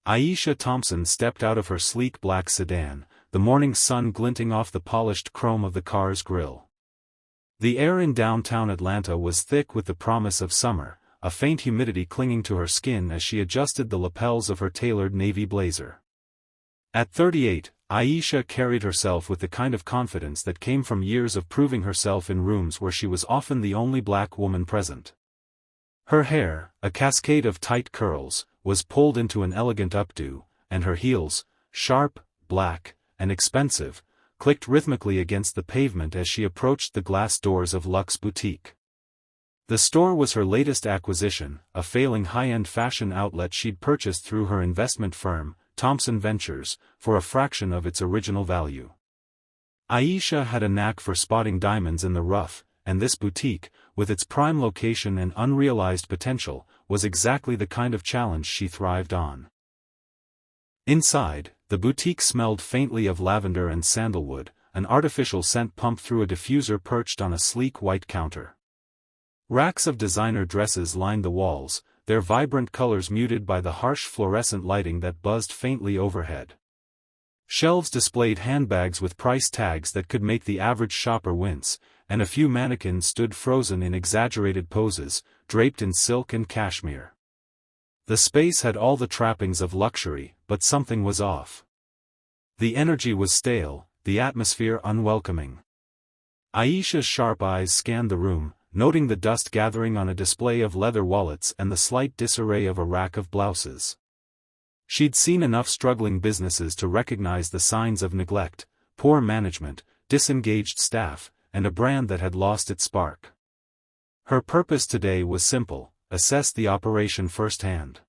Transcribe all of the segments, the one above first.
Aisha Thompson stepped out of her sleek black sedan, the morning sun glinting off the polished chrome of the car's grille. The air in downtown Atlanta was thick with the promise of summer, a faint humidity clinging to her skin as she adjusted the lapels of her tailored navy blazer. At 38, Aisha carried herself with the kind of confidence that came from years of proving herself in rooms where she was often the only black woman present. Her hair, a cascade of tight curls, was pulled into an elegant updo, and her heels, sharp, black, and expensive, clicked rhythmically against the pavement as she approached the glass doors of Luxe Boutique. The store was her latest acquisition, a failing high-end fashion outlet she'd purchased through her investment firm, Thompson Ventures, for a fraction of its original value. Aisha had a knack for spotting diamonds in the rough, and this boutique, with its prime location and unrealized potential, was exactly the kind of challenge she thrived on. Inside, the boutique smelled faintly of lavender and sandalwood, an artificial scent pumped through a diffuser perched on a sleek white counter. Racks of designer dresses lined the walls, their vibrant colors muted by the harsh fluorescent lighting that buzzed faintly overhead. Shelves displayed handbags with price tags that could make the average shopper wince, and a few mannequins stood frozen in exaggerated poses, draped in silk and cashmere. The space had all the trappings of luxury, but something was off. The energy was stale, the atmosphere unwelcoming. Aisha's sharp eyes scanned the room, noting the dust gathering on a display of leather wallets and the slight disarray of a rack of blouses. She'd seen enough struggling businesses to recognize the signs of neglect, poor management, disengaged staff, and a brand that had lost its spark. Her purpose today was simple: assess the operation firsthand.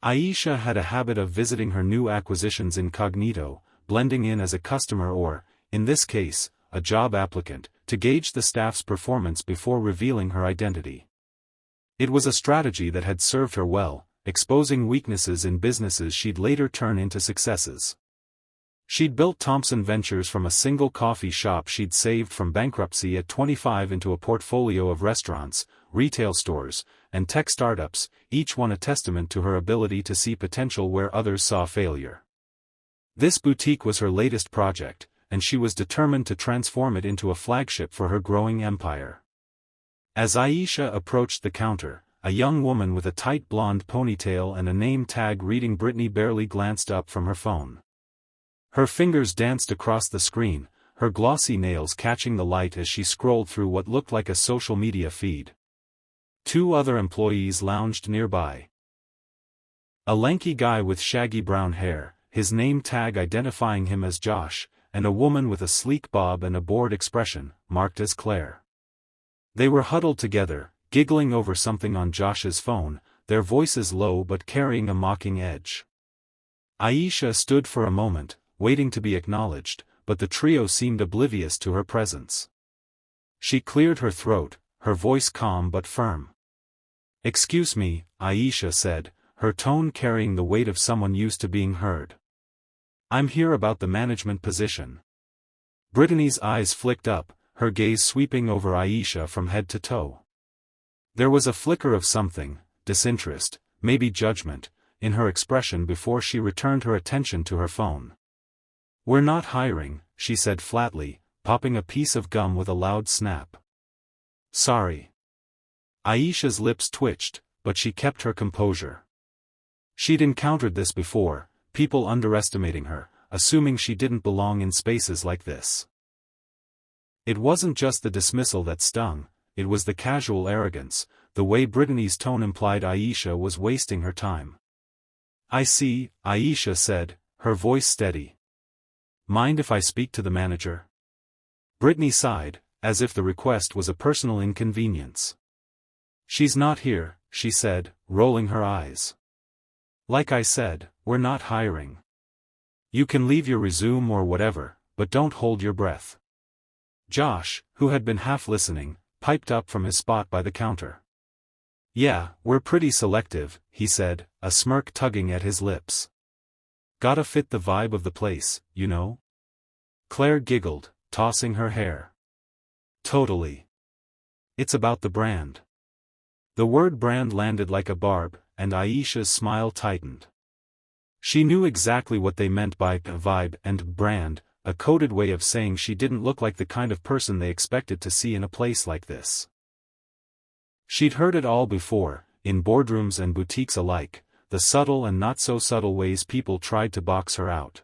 Aisha had a habit of visiting her new acquisitions incognito, blending in as a customer or, in this case, a job applicant, to gauge the staff's performance before revealing her identity. It was a strategy that had served her well, exposing weaknesses in businesses she'd later turn into successes. She'd built Thompson Ventures from a single coffee shop she'd saved from bankruptcy at 25 into a portfolio of restaurants, retail stores, and tech startups, each one a testament to her ability to see potential where others saw failure. This boutique was her latest project, and she was determined to transform it into a flagship for her growing empire. As Aisha approached the counter, a young woman with a tight blonde ponytail and a name tag reading Brittany barely glanced up from her phone. Her fingers danced across the screen, her glossy nails catching the light as she scrolled through what looked like a social media feed. Two other employees lounged nearby. A lanky guy with shaggy brown hair, his name tag identifying him as Josh, and a woman with a sleek bob and a bored expression, marked as Claire. They were huddled together, giggling over something on Josh's phone, their voices low but carrying a mocking edge. Aisha stood for a moment, waiting to be acknowledged, but the trio seemed oblivious to her presence. She cleared her throat, her voice calm but firm. "Excuse me," Aisha said, her tone carrying the weight of someone used to being heard. "I'm here about the management position." Brittany's eyes flicked up, her gaze sweeping over Aisha from head to toe. There was a flicker of something, disinterest, maybe judgment, in her expression before she returned her attention to her phone. "We're not hiring," she said flatly, popping a piece of gum with a loud snap. "Sorry." Aisha's lips twitched, but she kept her composure. She'd encountered this before, people underestimating her, assuming she didn't belong in spaces like this. It wasn't just the dismissal that stung, it was the casual arrogance, the way Brittany's tone implied Aisha was wasting her time. "I see," Aisha said, her voice steady. "Mind if I speak to the manager?" Brittany sighed, as if the request was a personal inconvenience. "She's not here," she said, rolling her eyes. "Like I said, we're not hiring. You can leave your resume or whatever, but don't hold your breath." Josh, who had been half listening, piped up from his spot by the counter. "Yeah, we're pretty selective," he said, a smirk tugging at his lips. "Gotta fit the vibe of the place, you know?" Claire giggled, tossing her hair. "Totally. It's about the brand." The word brand landed like a barb, and Aisha's smile tightened. She knew exactly what they meant by vibe and brand, a coded way of saying she didn't look like the kind of person they expected to see in a place like this. She'd heard it all before, in boardrooms and boutiques alike, the subtle and not-so-subtle ways people tried to box her out.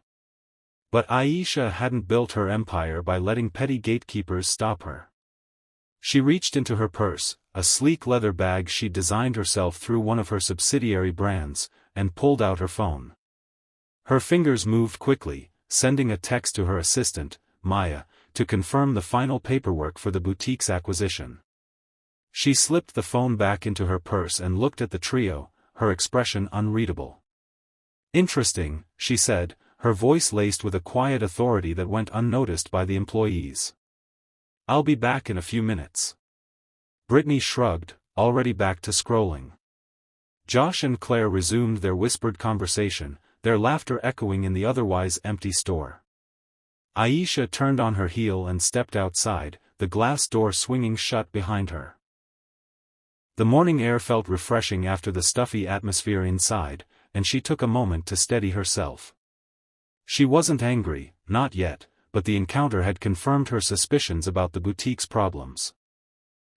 But Aisha hadn't built her empire by letting petty gatekeepers stop her. She reached into her purse, a sleek leather bag she'd designed herself through one of her subsidiary brands, and pulled out her phone. Her fingers moved quickly, sending a text to her assistant, Maya, to confirm the final paperwork for the boutique's acquisition. She slipped the phone back into her purse and looked at the trio, her expression unreadable. "Interesting," she said, her voice laced with a quiet authority that went unnoticed by the employees. "I'll be back in a few minutes." Brittany shrugged, already back to scrolling. Josh and Claire resumed their whispered conversation, their laughter echoing in the otherwise empty store. Aisha turned on her heel and stepped outside, the glass door swinging shut behind her. The morning air felt refreshing after the stuffy atmosphere inside, and she took a moment to steady herself. She wasn't angry, not yet, but the encounter had confirmed her suspicions about the boutique's problems.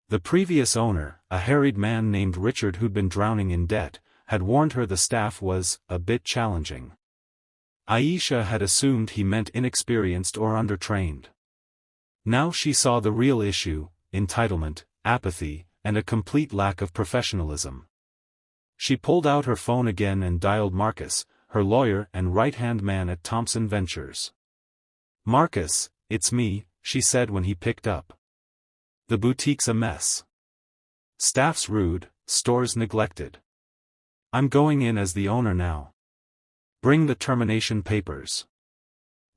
The previous owner, a harried man named Richard who'd been drowning in debt, had warned her the staff was a bit challenging. Aisha had assumed he meant inexperienced or undertrained. Now she saw the real issue: entitlement, apathy, and a complete lack of professionalism. She pulled out her phone again and dialed Marcus, her lawyer and right-hand man at Thompson Ventures. "Marcus, it's me," she said when he picked up. "The boutique's a mess. Staff's rude, stores neglected. I'm going in as the owner now. Bring the termination papers."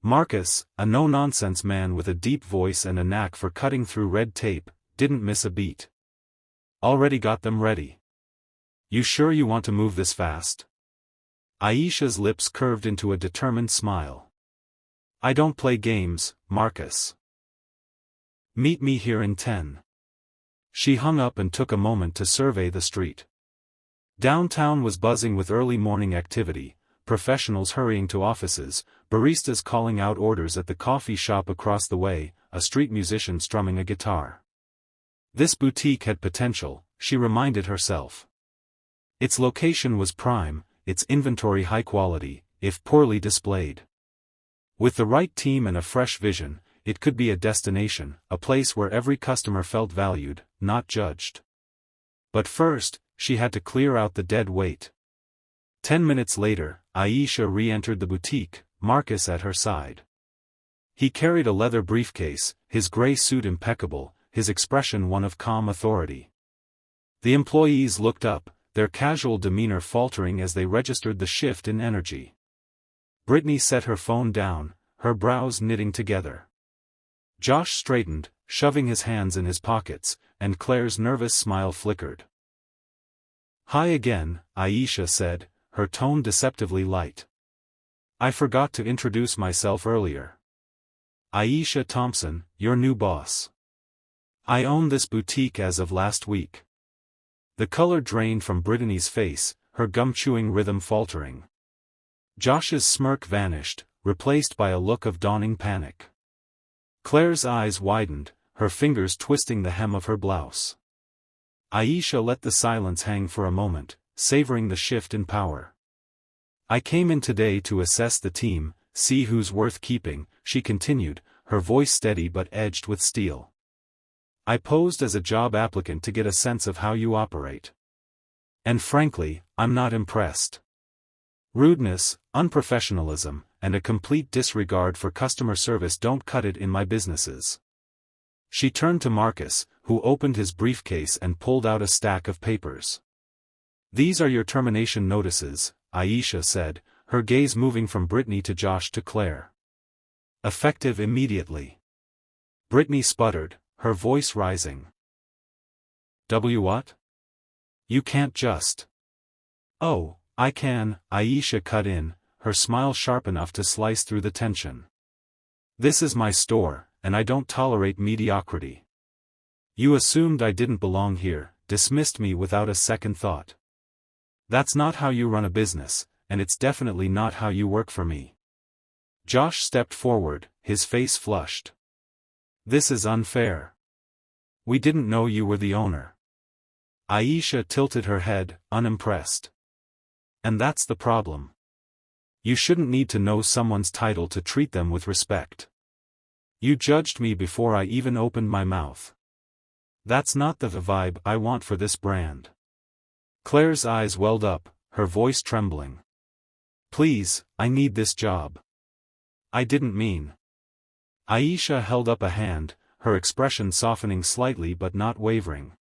Marcus, a no-nonsense man with a deep voice and a knack for cutting through red tape, didn't miss a beat. "Already got them ready. You sure you want to move this fast?" Aisha's lips curved into a determined smile. "I don't play games, Marcus. Meet me here in 10. She hung up and took a moment to survey the street. Downtown was buzzing with early morning activity, professionals hurrying to offices, baristas calling out orders at the coffee shop across the way, a street musician strumming a guitar. This boutique had potential, she reminded herself. Its location was prime, its inventory high quality, if poorly displayed. With the right team and a fresh vision, it could be a destination, a place where every customer felt valued, not judged. But first, she had to clear out the dead weight. 10 minutes later, Aisha re-entered the boutique, Marcus at her side. He carried a leather briefcase, his gray suit impeccable, his expression one of calm authority. The employees looked up, their casual demeanor faltering as they registered the shift in energy. Brittany set her phone down, her brows knitting together. Josh straightened, shoving his hands in his pockets, and Claire's nervous smile flickered. "Hi again," Aisha said, her tone deceptively light. "I forgot to introduce myself earlier. Aisha Thompson, your new boss. I own this boutique as of last week." The color drained from Brittany's face, her gum-chewing rhythm faltering. Josh's smirk vanished, replaced by a look of dawning panic. Claire's eyes widened, her fingers twisting the hem of her blouse. Aisha let the silence hang for a moment, savoring the shift in power. "I came in today to assess the team, see who's worth keeping," she continued, her voice steady but edged with steel. "I posed as a job applicant to get a sense of how you operate. And frankly, I'm not impressed. Rudeness, unprofessionalism, and a complete disregard for customer service don't cut it in my businesses." She turned to Marcus, who opened his briefcase and pulled out a stack of papers. "These are your termination notices," Aisha said, her gaze moving from Brittany to Josh to Claire. "Effective immediately." Brittany sputtered, her voice rising. What? You can't just." "Oh, I can," Aisha cut in, her smile sharp enough to slice through the tension. "This is my store, and I don't tolerate mediocrity. You assumed I didn't belong here, dismissed me without a second thought. That's not how you run a business, and it's definitely not how you work for me. Josh stepped forward, his face flushed. This is unfair. We didn't know you were the owner. Aisha tilted her head, unimpressed. And that's the problem. You shouldn't need to know someone's title to treat them with respect. You judged me before I even opened my mouth. That's not the vibe I want for this brand. Claire's eyes welled up, her voice trembling. Please, I need this job. I didn't mean. Aisha held up a hand, her expression softening slightly but not wavering.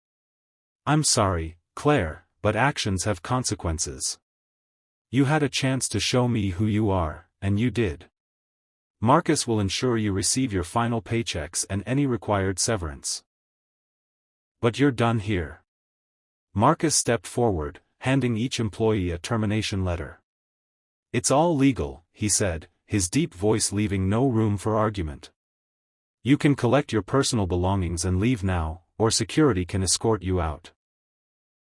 I'm sorry, Claire, but actions have consequences. You had a chance to show me who you are, and you did. Marcus will ensure you receive your final paychecks and any required severance. But you're done here. Marcus stepped forward, handing each employee a termination letter. It's all legal, he said, his deep voice leaving no room for argument. You can collect your personal belongings and leave now, or security can escort you out.